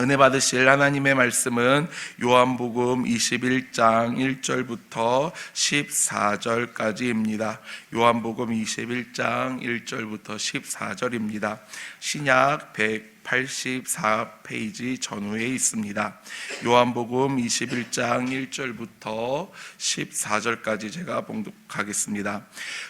은혜 받으실 하나님의 말씀은 요한복음 21장 1절부터 14절까지입니다. 요한복음 21장 1절부터 14절입니다. 신약 184페이지 전후에 있습니다. 요한복음 21장 1절부터 14절까지 제가 봉독하겠습니다.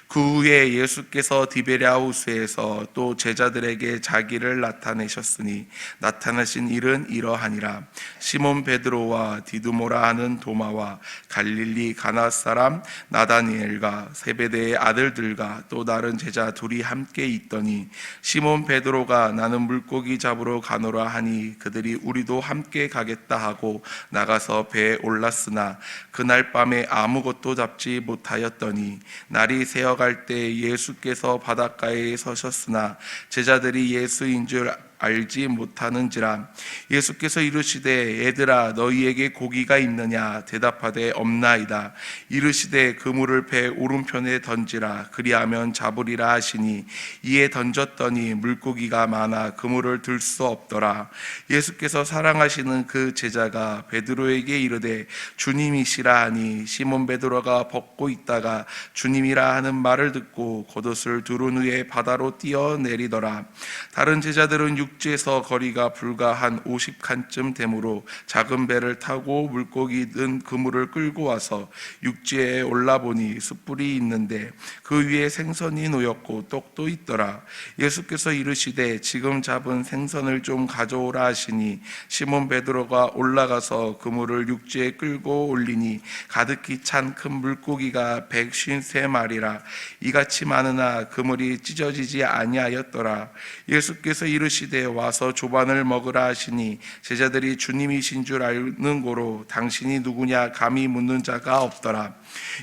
그 후에 예수께서 디베랴호수에서 또 제자들에게 자기를 나타내셨으니 나타나신 일은 이러하니라. 시몬 베드로와 디두모라 하는 도마와 갈릴리 가나 사람 나다니엘과 세베대의 아들들과 또 다른 제자 둘이 함께 있더니 시몬 베드로가 나는 물고기 잡으러 가노라 하니 그들이 우리도 함께 가겠다 하고 나가서 배에 올랐으나 그날 밤에 아무것도 잡지 못하였더니 날이 새어갈 때 예수께서 바닷가에 서셨으나 제자들이 예수인 줄 알지 못하는지라. 예수께서 이르시되 얘들아 너희에게 고기가 있느냐 대답하되 없나이다. 이르시되 그물을 배 오른편에 던지라 그리하면 잡으리라 하시니 이에 던졌더니 물고기가 많아 그물을 들 수 없더라. 예수께서 사랑하시는 그 제자가 베드로에게 이르되 주님이시라 하니 시몬 베드로가 벗고 있다가 주님이라 하는 말을 듣고 겉옷을 두른 후에 바다로 뛰어내리더라. 다른 제자들은 육지에서 거리가 불과 한 50칸쯤 되므로 작은 배를 타고 물고기 든 그물을 끌고 와서 육지에 올라보니 숯불이 있는데 그 위에 생선이 놓였고 떡도 있더라. 예수께서 이르시되 지금 잡은 생선을 좀 가져오라 하시니 시몬 베드로가 올라가서 그물을 육지에 끌고 올리니 가득히 찬 큰 물고기가 153마리라. 이같이 많으나 그물이 찢어지지 아니하였더라. 예수께서 이르시되 와서 조반을 먹으라 하시니 제자들이 주님이신 줄 아는 고로 당신이 누구냐 감히 묻는 자가 없더라.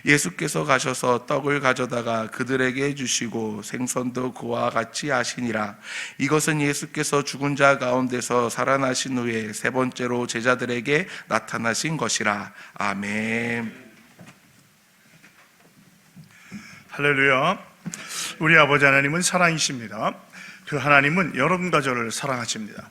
예수께서 가셔서 떡을 가져다가 그들에게 주시고 생선도 그와 같이 하시니라. 이것은 예수께서 죽은 자 가운데서 살아나신 후에 세 번째로 제자들에게 나타나신 것이라. 아멘. 할렐루야. 우리 아버지 하나님은 사랑이십니다. 그 하나님은 여러분과 저를 사랑하십니다.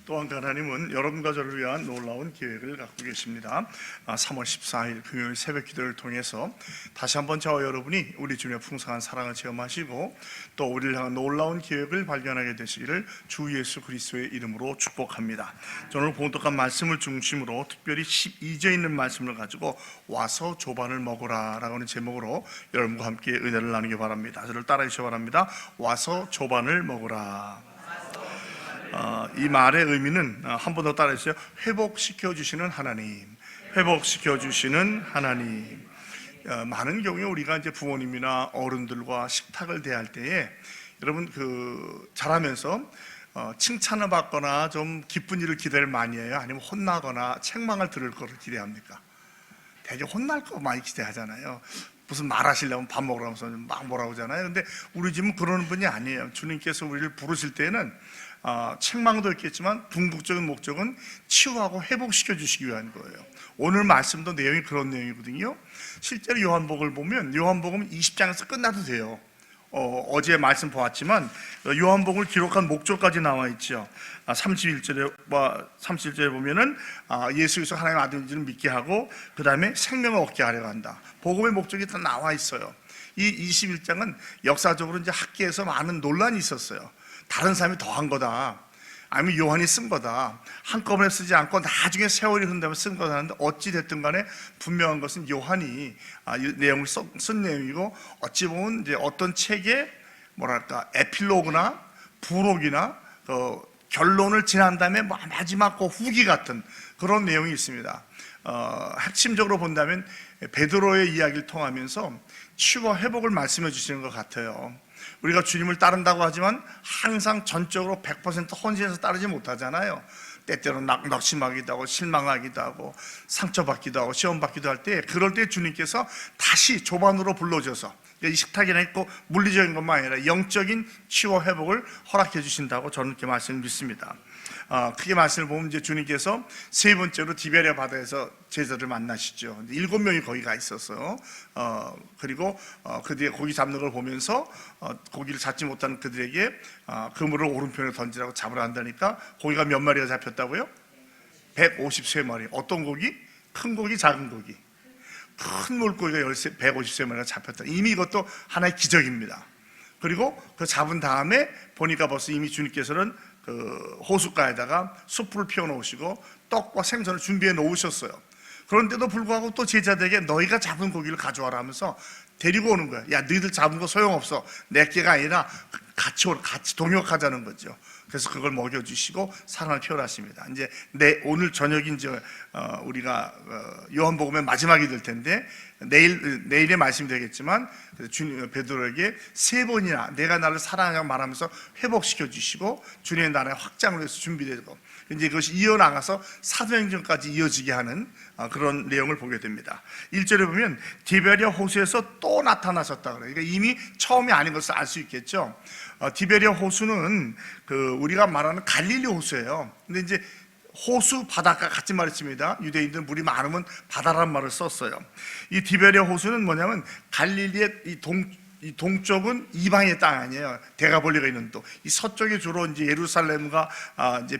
또한 그 하나님은 여러분과 저를 위한 놀라운 계획을 갖고 계십니다. 3월 14일 금요일 새벽 기도를 통해서 다시 한번 저와 여러분이 우리 주님의 풍성한 사랑을 체험하시고 또 우리를 향한 놀라운 계획을 발견하게 되시기를 주 예수 그리스도의 이름으로 축복합니다. 저는 봉독한 말씀을 중심으로 특별히 12절 있는 말씀을 가지고 와서 조반을 먹으라 라고 하는 제목으로 여러분과 함께 은혜를 나누기 바랍니다. 저를 따라해 주시기 바랍니다. 와서 조반을 먹으라. 이 말의 의미는 한 번 더 따라해주세요. 회복시켜 주시는 하나님, 회복시켜 주시는 하나님. 많은 경우에 우리가 이제 부모님이나 어른들과 식탁을 대할 때에 여러분 자라면서 칭찬을 받거나 좀 기쁜 일을 기대를 많이 해요? 아니면 혼나거나 책망을 들을 거를 기대합니까? 되게 혼날 거 많이 기대하잖아요. 무슨 말하시려면 밥 먹으라면서 막 뭐라고 하잖아요. 근데 우리 집은 그러는 분이 아니에요. 주님께서 우리를 부르실 때는 책망도 있겠지만 궁극적인 목적은 치유하고 회복시켜 주시기 위한 거예요. 오늘 말씀도 내용이 그런 내용이거든요. 실제로 요한복음을 보면 요한복음 20장에서 끝나도 돼요. 어제 말씀 보았지만 요한복음을 기록한 목적까지 나와 있죠. 31절에 보면은 예수께서 하나님의 아들인지를 믿게 하고 그 다음에 생명을 얻게 하려고 한다. 복음의 목적이 다 나와 있어요. 이 21장은 역사적으로 이제 학계에서 많은 논란이 있었어요. 다른 사람이 더 한 거다, 아니면 요한이 쓴 거다, 한꺼번에 쓰지 않고 나중에 세월이 흐른다면 쓴 거다 하는데 어찌 됐든 간에 분명한 것은 요한이 이 내용을 쓴 내용이고 어찌 보면 이제 어떤 책의 에필로그나 부록이나 결론을 지난 다음에 마지막 후기 같은 그런 내용이 있습니다. 핵심적으로 본다면 베드로의 이야기를 통하면서 치유와 회복을 말씀해 주시는 것 같아요. 우리가 주님을 따른다고 하지만 항상 전적으로 100% 헌신해서 따르지 못하잖아요. 때때로 낙심하기도 하고 실망하기도 하고 상처받기도 하고 시험받기도 할 때, 그럴 때 주님께서 다시 조반으로 불러줘서 이 식탁이나 꼭 물리적인 것만 아니라 영적인 치유 회복을 허락해 주신다고 저는 이렇게 말씀을 믿습니다. 크게 말씀을 보면 이제 주님께서 세 번째로 디베랴 바다에서 제자들 만나시죠. 7명이 거기 가 있었어요. 그리고 그 뒤에 고기 잡는 걸 보면서 고기를 잡지 못하는 그들에게 그물을 오른편에 던지라고 잡으라 한다니까 고기가 몇 마리가 잡혔다고요? 153마리. 어떤 고기? 큰 고기, 작은 고기. 큰 물고기가 153마리가 잡혔다. 이미 이것도 하나의 기적입니다. 그리고 그 잡은 다음에 보니까 벌써 이미 주님께서는 그 호숫가에다가 숯불을 피워 놓으시고 떡과 생선을 준비해 놓으셨어요. 그런데도 불구하고 또 제자들에게 너희가 잡은 고기를 가져와라 하면서 데리고 오는 거야. 야, 너희들 잡은 거 소용없어. 내 게가 아니라 같이 동역하자는 거죠. 그래서 그걸 먹여주시고 사랑을 표현하십니다. 이제 오늘 저녁이 이제 우리가 요한복음의 마지막이 될 텐데 내일의 말씀이 되겠지만 주님 베드로에게 3번이나 내가 나를 사랑하냐고 말하면서 회복시켜 주시고 주님의 나라의 확장을 위해서 준비되고 이제 그것이 이어나가서 사도행전까지 이어지게 하는 그런 내용을 보게 됩니다. 1절에 보면 디베랴 호수에서 또 나타나셨다 그래요. 그러니까 이미 처음이 아닌 것을 알 수 있겠죠. 디베랴 호수는 우리가 말하는 갈릴리 호수예요. 근데 이제 호수 바닷가 같이 말했습니다. 유대인들은 물이 많으면 바다라는 말을 썼어요. 이 디베랴 호수는 뭐냐면 갈릴리의 이 동쪽은 이방의 땅 아니에요. 대가볼리가 있는 또 이 서쪽에 주로 이제 예루살렘과 이제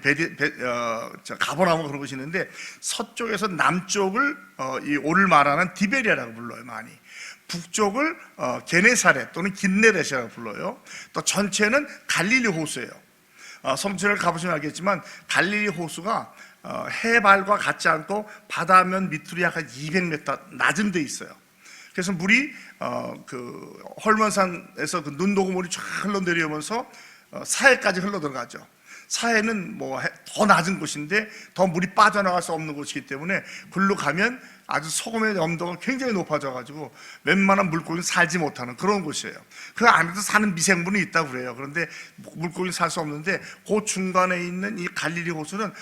가버나움 그런 곳이 있는데 서쪽에서 남쪽을 이 오를 말하는 디베랴라고 불러요. 많이 북쪽을 게네사렛 또는 긴네렛이라고 불러요. 또 전체는 갈릴리 호수예요. 성지를 가보시면 알겠지만 갈릴리 호수가 해발과 같지 않고 바다면 밑으로 약 200m 낮은 데 있어요. 그래서 물이 그 헐몬산에서 그 눈도구물이 쫙 흘러내려오면서 사해까지 흘러 들어가죠. 사해는 뭐 더 낮은 곳인데 더 물이 빠져나갈 수 없는 곳이기 때문에 글로 가면 아주 소금의 염도가 굉장히 높아져가지고 웬만한 물고기는 살지 못하는 그런 곳이에요. 그 안에도 사는 미생물이 있다고 그래요. 그런데 물고기는 살 수 없는데 그 중간에 있는 이 갈릴리 호수는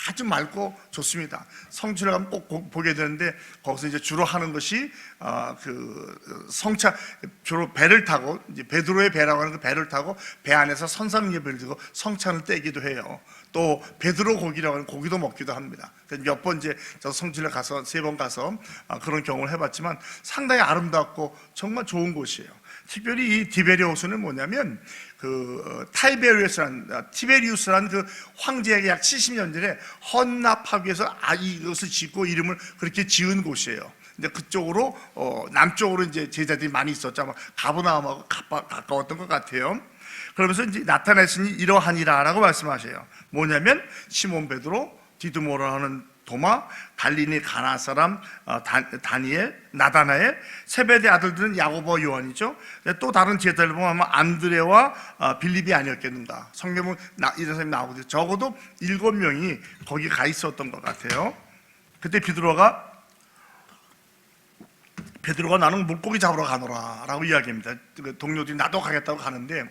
아주 맑고 좋습니다. 성지를 가면 꼭 보게 되는데 거기서 이제 주로 하는 것이 성차 주로 배를 타고 이제 베드로의 배라고 하는 그 배를 타고 배 안에서 선상 예배를 드리고 성찬을 떼기도 해요. 또 베드로 고기라고 하는 고기도 먹기도 합니다. 몇 번 이제 저 성지를 가서 3번 가서 그런 경험을 해봤지만 상당히 아름답고 정말 좋은 곳이에요. 특별히 이 디베랴 호수는 뭐냐면 티베리우스라는 그 황제에게 약 70년 전에 헌납하기 위해서 이것을 짓고 이름을 그렇게 지은 곳이에요. 근데 그쪽으로 남쪽으로 이제 제자들이 많이 있었죠. 아마 가버나움하고 가까웠던 것 같아요. 그러면서 이제 나타내시니 이러하니라라고 말씀하셔요. 뭐냐면 시몬 베드로, 디두모라 하는 도마, 갈릴리 가나 사람 다니엘, 나다나엘, 세베대 아들들은 야고보와 요한이죠. 또 다른 제자들 보면 안드레와 빌립이 아니었겠는가. 성경은 이런 사람이 나오거든요. 적어도 7명이 거기 가 있었던 것 같아요. 그때 베드로가 나는 물고기 잡으러 가노라 라고 이야기합니다. 동료들이 나도 가겠다고 가는데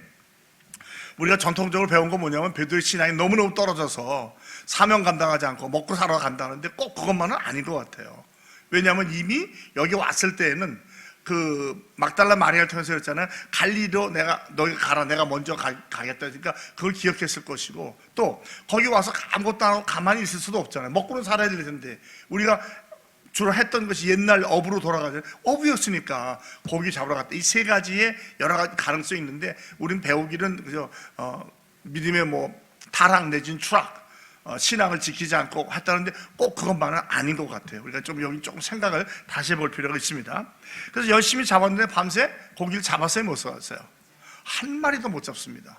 우리가 전통적으로 배운 건 뭐냐면 베드로의 신앙이 너무너무 떨어져서 사명 감당하지 않고 먹고 살아 간다는데 꼭 그것만은 아닌 것 같아요. 왜냐하면 이미 여기 왔을 때에는 그 막달라 마리아를 통해서 그랬잖아요. 갈리로 너희가 가라, 내가 먼저 가겠다. 그러니까 그걸 기억했을 것이고 또 거기 와서 아무것도 안 하고 가만히 있을 수도 없잖아요. 먹고는 살아야 될 텐데 우리가 주로 했던 것이 옛날 어부로 돌아가죠. 어부였으니까 고기 잡으러 갔다. 이 3가지의 여러 가지 가능성이 있는데 우리는 배우기는 그저 믿음의 타락 내지는 추락, 신앙을 지키지 않고 했다는데 꼭 그것만은 아닌 것 같아요. 우리가 좀 여기 조금 생각을 다시 해볼 필요가 있습니다. 그래서 열심히 잡았는데 밤새 고기를 잡았어요, 못 잡았어요? 한 마리도 못 잡습니다.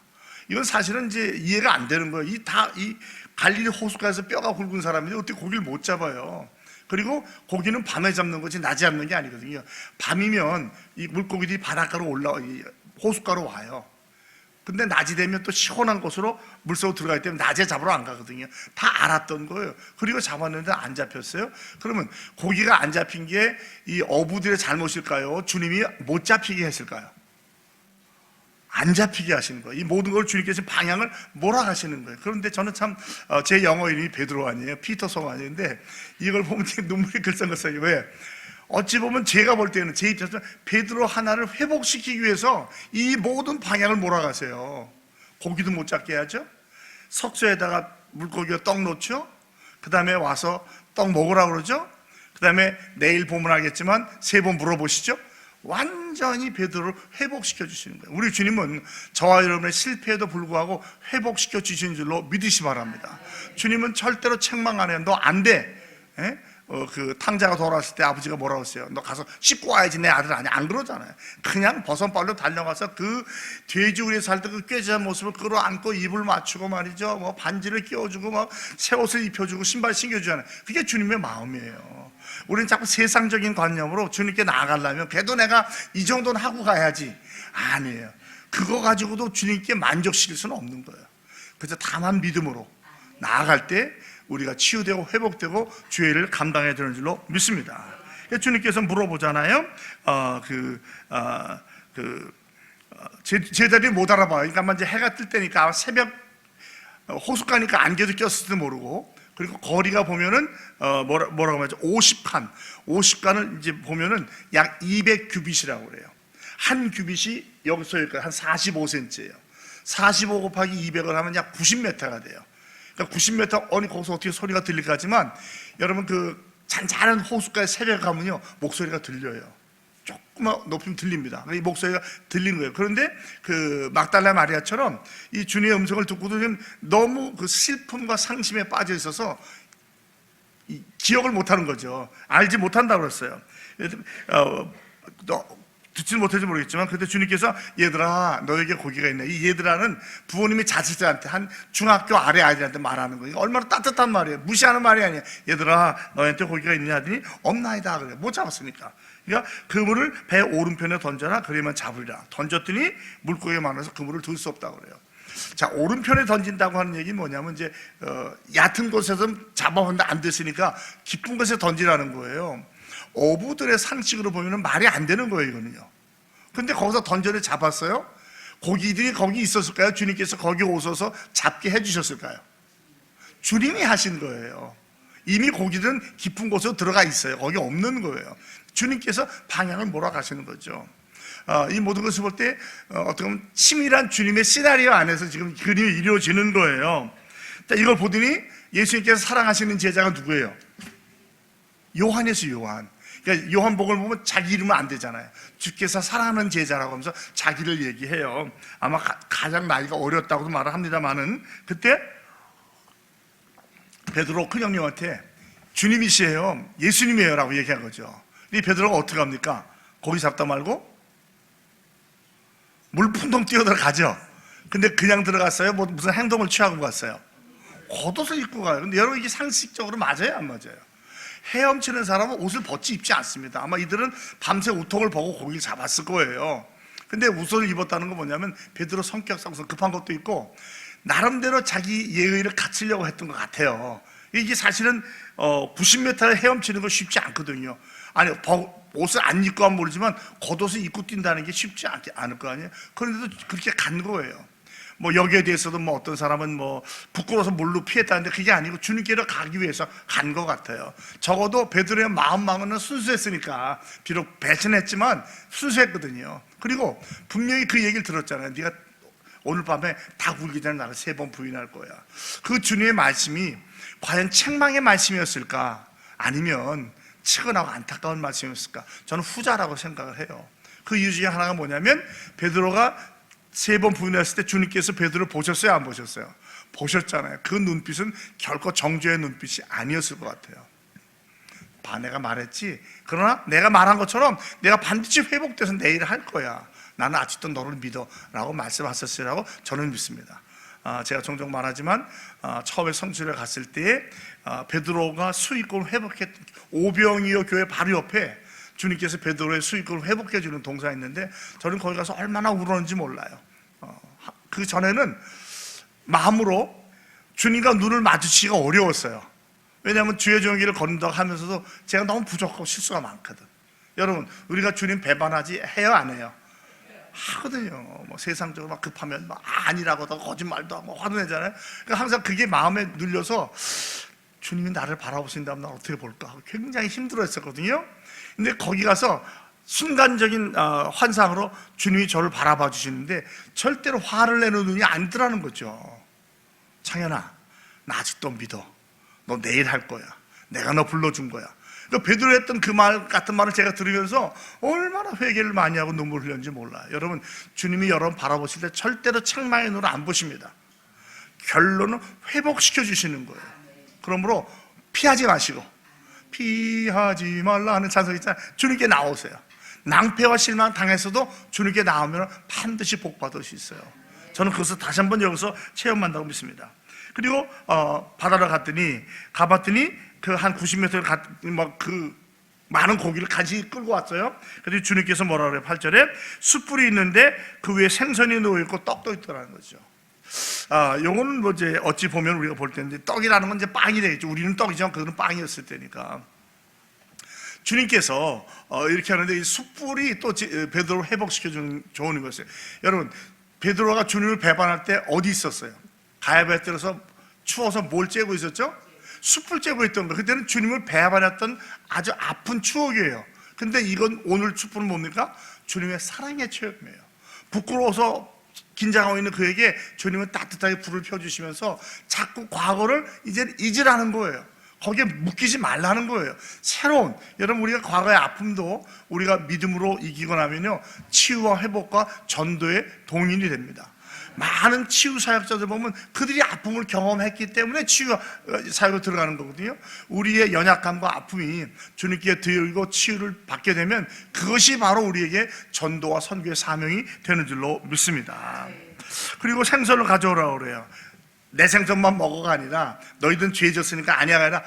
이건 사실은 이제 이해가 안 되는 거예요. 이 갈릴리 호숫가에서 뼈가 굵은 사람인데 어떻게 고기를 못 잡아요? 그리고 고기는 밤에 잡는 거지 낮에 잡는 게 아니거든요. 밤이면 이 물고기들이 바닷가로 호숫가로 와요. 근데 낮이 되면 또 시원한 곳으로 물속으로 들어가기 때문에 낮에 잡으러 안 가거든요. 다 알았던 거예요. 그리고 잡았는데 안 잡혔어요. 그러면 고기가 안 잡힌 게 이 어부들의 잘못일까요? 주님이 못 잡히게 했을까요? 안 잡히게 하시는 거예요. 이 모든 걸 주님께서 방향을 몰아가시는 거예요. 그런데 저는 참 제 영어 이름이 베드로 아니에요. 피터송 아닌데 이걸 보면 눈물이 글썽글썽해요. 왜? 어찌 보면 제가 볼 때는 제 입장에서 베드로 하나를 회복시키기 위해서 이 모든 방향을 몰아가세요. 고기도 못 잡게 하죠. 석쇠에다가 물고기와 떡 놓죠. 그 다음에 와서 떡 먹으라고 그러죠. 그 다음에 내일 보면 알겠지만 3번 물어보시죠. 완전히 베드로를 회복시켜 주시는 거예요. 우리 주님은 저와 여러분의 실패에도 불구하고 회복시켜 주시는 줄로 믿으시 바랍니다. 주님은 절대로 책망 안 해요. 너 안 돼. 그 탕자가 돌아왔을 때 아버지가 뭐라고 했어요? 너 가서 씻고 와야지 내 아들 아니야. 안 그러잖아요. 그냥 버선발로 달려가서 그 돼지우리에 살 때 그 꾀지한 모습을 끌어안고 입을 맞추고 말이죠. 뭐 반지를 끼워주고 뭐 새 옷을 입혀주고 신발 신겨주잖아요. 그게 주님의 마음이에요. 우리는 자꾸 세상적인 관념으로 주님께 나아가려면 그래도 내가 이 정도는 하고 가야지. 아니에요. 그거 가지고도 주님께 만족시킬 수는 없는 거예요. 그래서 다만 믿음으로 나아갈 때 우리가 치유되고 회복되고 주의 일을 감당해야 되는 줄로 믿습니다. 주님께서 물어보잖아요. 제자들이 못 알아봐요. 그러니까 이제 해가 뜰 때니까 새벽 호숫가니까 안개도 꼈을지도 모르고, 그리고 거리가 보면은 뭐라고 하죠? 50칸을 이제 보면은 약 200규빗이라고 그래요. 한 규빗이 여기서 여기까지 한 45cm예요. 45 곱하기 200을 하면 약 90m가 돼요. 그러니까 90m, 어디 거기서 어떻게 소리가 들릴까 하지만 여러분 그 잔잔한 호숫가에 새벽에 가면요 목소리가 들려요. 조금만 높이면 들립니다. 이 목소리가 들리는 거예요. 그런데 그 막달라 마리아처럼 이 주님의 음성을 듣고도 너무 그 슬픔과 상심에 빠져 있어서 기억을 못하는 거죠. 알지 못한다고 그랬어요. 듣지는 못할지 모르겠지만 그때 주님께서 얘들아 너에게 고기가 있네. 이 얘들아는 부모님이 자식들한테 한 중학교 아래 아이들한테 말하는 거예요. 얼마나 따뜻한 말이에요. 무시하는 말이 아니에요. 얘들아 너한테 고기가 있냐 하더니 없나이다 그래. 못 잡았으니까. 그러니까 그물을 배 오른편에 던져라. 그러면 잡으리라. 던졌더니 물고기가 많아서 그물을 들 수 없다고 그래요. 자, 오른편에 던진다고 하는 얘기는 뭐냐면 이제 얕은 곳에서 잡아봤는데 안 됐으니까 깊은 곳에 던지라는 거예요. 어부들의 상식으로 보면 말이 안 되는 거예요, 이거는요. 근데 거기서 던전을 잡았어요? 고기들이 거기 있었을까요? 주님께서 거기 오셔서 잡게 해주셨을까요? 주님이 하신 거예요. 이미 고기들은 깊은 곳으로 들어가 있어요. 거기 없는 거예요. 주님께서 방향을 몰아가시는 거죠. 이 모든 것을 볼 때 어떻게 보면 치밀한 주님의 시나리오 안에서 지금 그림이 이루어지는 거예요. 이걸 보더니 예수님께서 사랑하시는 제자가 누구예요? 요한이었어요, 요한. 그러니까 요한복음을 보면 자기 이름은 안 되잖아요. 주께서 사랑하는 제자라고 하면서 자기를 얘기해요. 아마 가장 나이가 어렸다고도 말을 합니다만은 그때 베드로 큰 형님한테 주님이시에요, 예수님이에요 라고 얘기한 거죠. 이 베드로가 어떻게 합니까? 고기 잡다 말고 물 풍덩 뛰어들어가죠. 근데 그냥 들어갔어요? 뭐 무슨 행동을 취하고 갔어요? 겉옷을 입고 가요. 근데 여러분 이게 상식적으로 맞아요, 안 맞아요? 헤엄치는 사람은 옷을 벗지 입지 않습니다. 아마 이들은 밤새 우통을 벗고 고기를 잡았을 거예요. 근데 옷을 입었다는 건 뭐냐면 베드로 성격상 급한 것도 있고 나름대로 자기 예의를 갖추려고 했던 것 같아요. 이게 사실은 90m를 헤엄치는 거 쉽지 않거든요. 아니 옷을 안 입고 하면 모르지만 겉옷을 입고 뛴다는 게 쉽지 않을 거 아니에요. 그런데도 그렇게 간 거예요. 뭐 여기에 대해서도 뭐 어떤 사람은 뭐 부끄러워서 물로 피했다는데 그게 아니고 주님께로 가기 위해서 간 것 같아요. 적어도 베드로의 마음은 순수했으니까 비록 배신했지만 순수했거든요. 그리고 분명히 그 얘기를 들었잖아요. 네가 오늘 밤에 다 굴기 전에 나를 3번 부인할 거야. 그 주님의 말씀이 과연 책망의 말씀이었을까? 아니면 측은하고 안타까운 말씀이었을까? 저는 후자라고 생각을 해요. 그 이유 중에 하나가 뭐냐면 베드로가 3번 부인했을 때 주님께서 베드로를 보셨어요? 안 보셨어요? 보셨잖아요. 그 눈빛은 결코 정죄의 눈빛이 아니었을 것 같아요. 내가 말했지. 그러나 내가 말한 것처럼 내가 반드시 회복돼서 내 일을 할 거야. 나는 아직도 너를 믿어 라고 말씀하셨으라고 저는 믿습니다. 제가 종종 말하지만 처음에 성지를 갔을 때 베드로가 수익금을 회복했던 오병이어 교회 바로 옆에 주님께서 베드로의 수익금을 회복해 주는 동사가 있는데 저는 거기 가서 얼마나 울었는지 몰라요. 그 전에는 마음으로 주님과 눈을 마주치기가 어려웠어요. 왜냐하면 주의 종의 길을 걷는다고 하면서도 제가 너무 부족하고 실수가 많거든. 여러분 우리가 주님 배반하지 해요 안 해요? 하거든요. 뭐 세상적으로 막 급하면 막 아니라고 하고 거짓말도 하고 화내잖아요. 그러니까 항상 그게 마음에 눌려서 주님이 나를 바라보신다면 나 어떻게 볼까 하고 굉장히 힘들어했었거든요. 근데 거기 가서 순간적인 환상으로 주님이 저를 바라봐 주시는데 절대로 화를 내는 눈이 아니더라는 거죠. 창현아, 나 아직도 믿어. 너 내일 할 거야. 내가 너 불러준 거야. 그러니까 베드로 했던 그 말 같은 말을 제가 들으면서 얼마나 회개를 많이 하고 눈물을 흘렸는지 몰라요. 여러분, 주님이 여러분 바라보실 때 절대로 책망의 눈으로 안 보십니다. 결론은 회복시켜 주시는 거예요. 그러므로 피하지 마시고, 피하지 말라 하는 찬송 있잖아요. 주님께 나오세요. 낭패와 실망 당해서도 주님께 나오면 반드시 복 받을 수 있어요. 저는 그것을 다시 한번 여기서 체험한다고 믿습니다. 그리고 바다로 가봤더니 그 한 90m 그 많은 고기를 같이 끌고 왔어요. 그래서 주님께서 뭐라 그래요? 8절에 숯불이 있는데 그 위에 생선이 놓여 있고 떡도 있더라는 거죠. 요거는 뭐 이제 어찌 보면 우리가 볼 때인데, 떡이라는 건 이제 빵이 되겠죠. 우리는 떡이지만 그거는 빵이었을 때니까. 주님께서 이렇게 하는데 이 숯불이 또 베드로를 회복시켜주는 좋은 것이에요. 여러분, 베드로가 주님을 배반할 때 어디 있었어요? 가야바에 들어서 추워서 뭘 쬐고 있었죠? 숯불 쬐고 있던 거. 그때는 주님을 배반했던 아주 아픈 추억이에요. 근데 이건 오늘 숯불은 뭡니까? 주님의 사랑의 체험이에요. 부끄러워서 긴장하고 있는 그에게 주님은 따뜻하게 불을 펴주시면서 자꾸 과거를 이제 잊으라는 거예요. 거기에 묶이지 말라는 거예요. 새로운, 여러분, 우리가 과거의 아픔도 우리가 믿음으로 이기고 나면요, 치유와 회복과 전도의 동인이 됩니다. 많은 치유 사역자들 보면 그들이 아픔을 경험했기 때문에 치유 사역으로 들어가는 거거든요. 우리의 연약함과 아픔이 주님께 들고 치유를 받게 되면 그것이 바로 우리에게 전도와 선교의 사명이 되는 줄로 믿습니다. 그리고 생선을 가져오라고 그래요. 내 생선만 먹어가 아니라 너희들은 죄 졌으니까 아니야가 아니라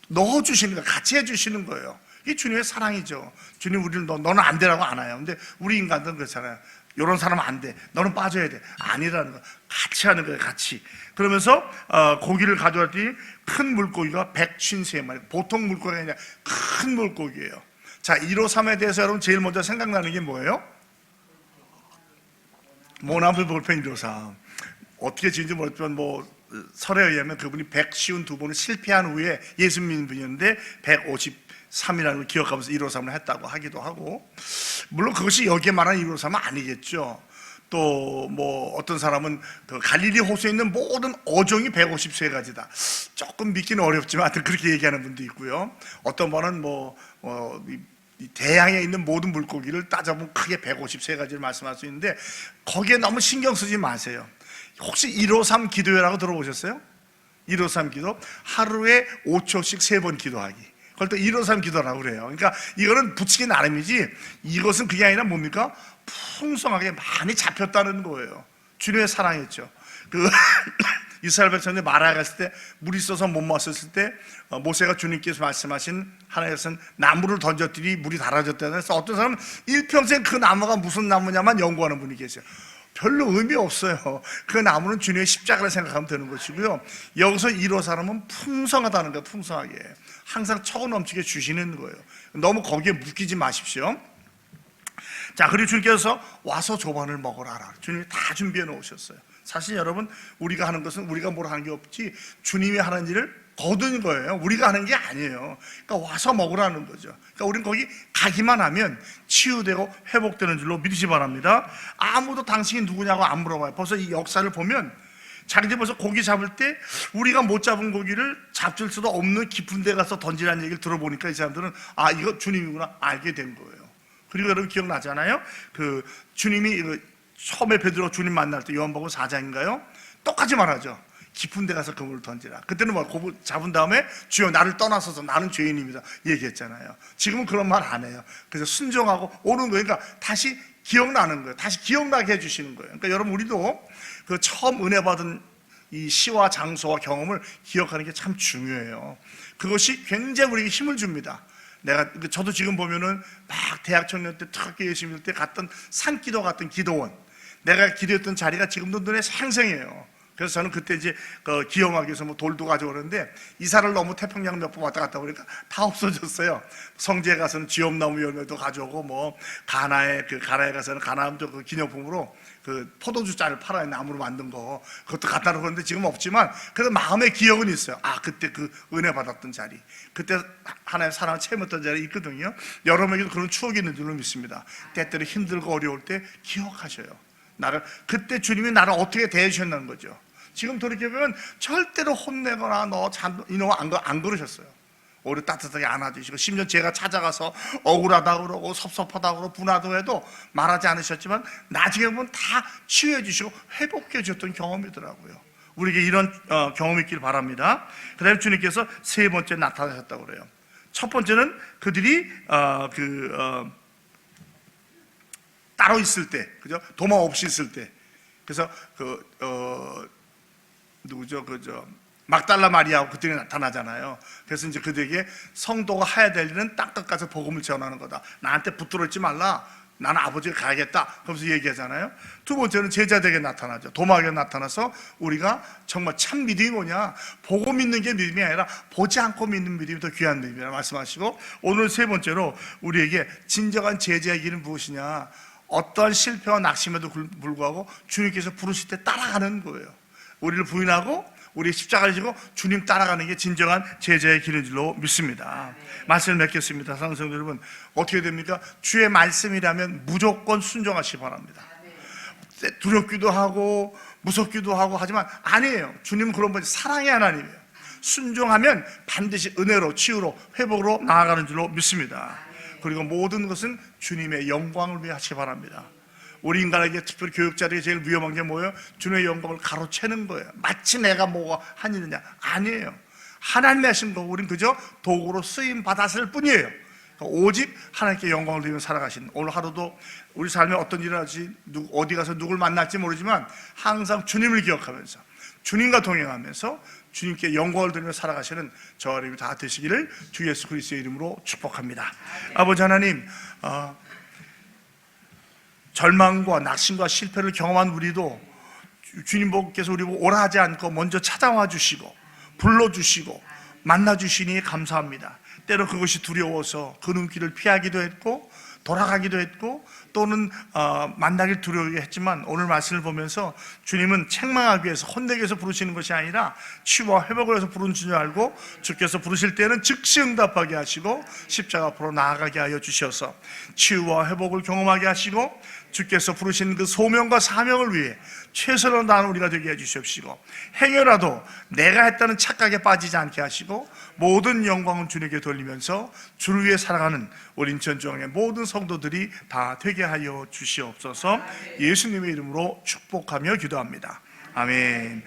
넣어주시는 거예요. 같이 해주시는 거예요. 이게 주님의 사랑이죠. 주님 우리를 너는 안 되라고 안 해요. 근데 우리 인간들은 그렇잖아요. 이런 사람은 안 돼. 너는 빠져야 돼. 아니라는 거. 같이 하는 거예요. 같이. 그러면서 고기를 가져왔더니 큰 물고기가 153마리. 보통 물고기가 아니라 큰 물고기예요. 자, 153에 대해서 여러분 제일 먼저 생각나는 게 뭐예요? 모나무 볼펜 153. 어떻게 지은지 모르겠지만 설에 의하면 그분이 152번을 실패한 후에 예수 믿는 분이었는데 153이라는 걸 기억하면서 153을 했다고 하기도 하고, 물론 그것이 여기에 말하는 153은 아니겠죠. 또 어떤 사람은 그 갈릴리 호수에 있는 모든 어종이 153가지다. 조금 믿기는 어렵지만 그렇게 얘기하는 분도 있고요. 어떤 분은 이 대양에 있는 모든 물고기를 따져보면 크게 153가지를 말씀할 수 있는데 거기에 너무 신경 쓰지 마세요. 혹시 153 기도회라고 들어보셨어요? 153 기도, 하루에 5초씩 3번 기도하기. 그걸 또 153 기도라고 그래요. 그러니까 이거는 붙이기 나름이지, 이것은 그게 아니라 뭡니까? 풍성하게 많이 잡혔다는 거예요. 주님의 사랑이었죠. 이스라엘 백성들이 마라에 갔을 때 물이 있어서 못 마셨을 때 모세가 주님께서 말씀하신 하나님께서는 나무를 던졌더니 물이 달아졌다는, 그래서 어떤 사람은 일평생 그 나무가 무슨 나무냐만 연구하는 분이 계세요. 별로 의미 없어요. 그 나무는 주님의 십자가를 생각하면 되는 것이고요. 여기서 1호 사람은 풍성하다는 거예요. 풍성하게 항상 차고 넘치게 주시는 거예요. 너무 거기에 묶이지 마십시오. 자, 그리고 주님께서 와서 조반을 먹으라. 주님이 다 준비해 놓으셨어요. 사실 여러분, 우리가 하는 것은 우리가 뭘 하는 게 없지 주님이 하는 일을 거둔 거예요. 우리가 하는 게 아니에요. 그러니까 와서 먹으라는 거죠. 그러니까 우리는 거기 가기만 하면 치유되고 회복되는 줄로 믿으시 바랍니다. 아무도 당신이 누구냐고 안 물어봐요. 벌써 이 역사를 보면 자기들 벌써 고기 잡을 때 우리가 못 잡은 고기를 잡을 수도 없는 깊은 데 가서 던지라는 얘기를 들어보니까 이 사람들은 이거 주님이구나 알게 된 거예요. 그리고 여러분 기억나잖아요. 그 주님이 처음에 베드로 주님 만날 때 요한복음 4장인가요? 똑같이 말하죠. 깊은 데 가서 그물을 던지라. 그때는 그물 잡은 다음에 주여 나를 떠나서서 나는 죄인입니다 얘기했잖아요. 지금은 그런 말 안 해요. 그래서 순종하고 오는 거예요. 그러니까 다시 기억나는 거예요. 다시 기억나게 해주시는 거예요. 그러니까 여러분 우리도 그 처음 은혜 받은 이 시와 장소와 경험을 기억하는 게 참 중요해요. 그것이 굉장히 우리에게 힘을 줍니다. 저도 지금 보면은 막 대학 청년 때 특학교 예수 믿을 때 갔던 산기도 같은 기도원, 내가 기도했던 자리가 지금도 눈에 생생해요. 그래서 저는 그때 이제 기영하기 위해서 뭐 돌도 가져오는데 이사를 너무 태평양 몇 번 왔다 갔다 보니까 다 없어졌어요. 성지에 가서는 쥐엄나무 열매도 가져오고 뭐 가나에 가서는 가나암도 그 기념품으로 그 포도주 잔을 팔아요. 나무로 만든 거 그것도 갖다 놓았는데 지금 없지만 그래도 마음의 기억은 있어요. 아, 그때 그 은혜 받았던 자리, 그때 하나님의 사랑을 체험했던 자리 있거든요. 여러분에게도 그런 추억이 있는 줄로 믿습니다. 때때로 힘들고 어려울 때 기억하셔요. 그때 주님이 나를 어떻게 대해주셨다는 거죠. 지금 돌이켜보면 절대로 혼내거나 이놈 안 그러셨어요. 오히려 따뜻하게 안아주시고, 심지어 제가 찾아가서 억울하다고 그러고 섭섭하다고 그러고 분하다고 해도 말하지 않으셨지만 나중에 보면 다 치유해 주시고 회복해 주셨던 경험이더라고요. 우리에게 이런 경험이 있길 바랍니다. 그 다음에 주님께서 세 번째 나타나셨다고 그래요. 첫 번째는 그들이 따로 있을 때, 그죠? 도망 없이 있을 때. 그래서 막달라 마리아하고 그들이 나타나잖아요. 그래서 이제 그들에게 성도가 해야 될 일은 땅끝 가서 복음을 전하는 거다. 나한테 붙들어 있지 말라. 나는 아버지가 가야겠다. 그러면서 얘기하잖아요. 두 번째는 제자들에게 나타나죠. 도마에게 나타나서 우리가 정말 참 믿음이 뭐냐, 보고 믿는 게 믿음이 아니라 보지 않고 믿는 믿음이 더 귀한 믿음이라 말씀하시고, 오늘 세 번째로 우리에게 진정한 제자의 길은 무엇이냐, 어떠한 실패와 낙심에도 불구하고 주님께서 부르실 때 따라가는 거예요. 우리를 부인하고 우리 십자가를 지고 주님 따라가는 게 진정한 제자의 길인 줄로 믿습니다. 말씀을 맺겠습니다. 사랑하는 성도 여러분, 어떻게 됩니까? 주의 말씀이라면 무조건 순종하시기 바랍니다. 두렵기도 하고 무섭기도 하고 하지만 아니에요. 주님은 그런 분이 사랑의 하나님이에요. 순종하면 반드시 은혜로, 치유로, 회복으로 나아가는 줄로 믿습니다. 그리고 모든 것은 주님의 영광을 위해 하시기 바랍니다. 우리 인간에게, 특별히 교육자들에게 제일 위험한 게 뭐예요? 주님의 영광을 가로채는 거예요. 마치 내가 뭐가 한 일이냐. 아니에요. 하나님이 하신 거, 우린 그저 도구로 쓰임 받았을 뿐이에요. 오직 하나님께 영광을 드리며 살아가시는, 오늘 하루도 우리 삶에 어떤 일을 할지, 어디 가서 누굴 만날지 모르지만 항상 주님을 기억하면서 주님과 동행하면서 주님께 영광을 드리며 살아가시는 저와 여러분이 다 되시기를 주 예수 그리스도의 이름으로 축복합니다. 아버지 하나님, 절망과 낙심과 실패를 경험한 우리도 주님께서 우리 보고 오라 하지 않고 먼저 찾아와 주시고 불러주시고 만나주시니 감사합니다. 때로 그것이 두려워서 그 눈길을 피하기도 했고 돌아가기도 했고 또는 만나길 두려워하기도 했지만, 오늘 말씀을 보면서 주님은 책망하기 위해서, 혼내기 위해서 부르시는 것이 아니라 치유와 회복을 위해서 부르는 줄 알고 주께서 부르실 때는 즉시 응답하게 하시고 십자가 앞으로 나아가게 하여 주셔서 치유와 회복을 경험하게 하시고 주께서 부르신 그 소명과 사명을 위해 최선을 다하는 우리가 되게 해주시옵시고, 행여라도 내가 했다는 착각에 빠지지 않게 하시고 모든 영광은 주님께 돌리면서 주를 위해 살아가는 우리 인천중앙의 모든 성도들이 다 되게 하여 주시옵소서. 예수님의 이름으로 축복하며 기도합니다. 아멘.